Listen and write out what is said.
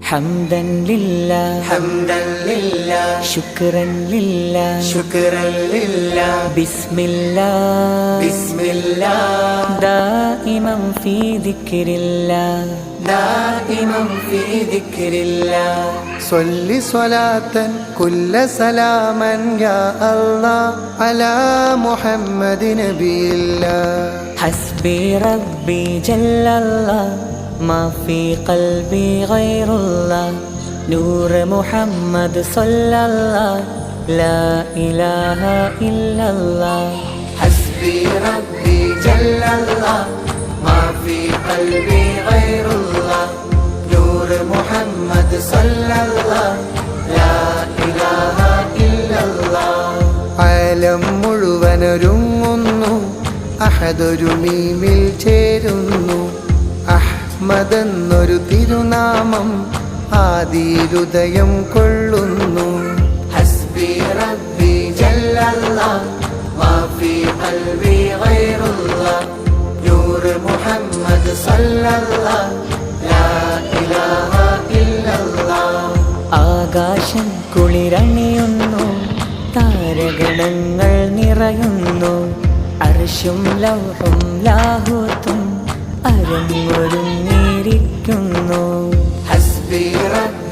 حمدا لله حمدا لله شكرا لله شكرا لله بسم الله بسم الله دائما في ذكر الله دائما في ذكر الله صل صلاة كل سلاما يا الله على محمد نبي الله حسبي ربي جل الله ما في قلبي غير الله نور محمد صلى الله لا إله إلا الله حسبي ربي جل الله ما في قلبي غير الله نور محمد صلى الله لا إله إلا الله ആലം മുഴുവനൊരുങ്ങുന്നു അഹദൊരു മീമിൽ ചേരുന്നു അഹ്മദ് എന്നൊരു തിരുനാമം ആദിരുദയം കൊള്ളുന്നു حسبي ربي جل الله ما في قلبي غير الله نور محمد صلى الله لا إله إلا الله ആകാശം കുളിരണിയുന്നു താരഗണങ്ങൾ നിറയുന്നു അർശും ലൗഹും ലാഹൂത്തും അരങ്ങൊരുങ്ങിയിരിക്കുന്നു حسبي ربي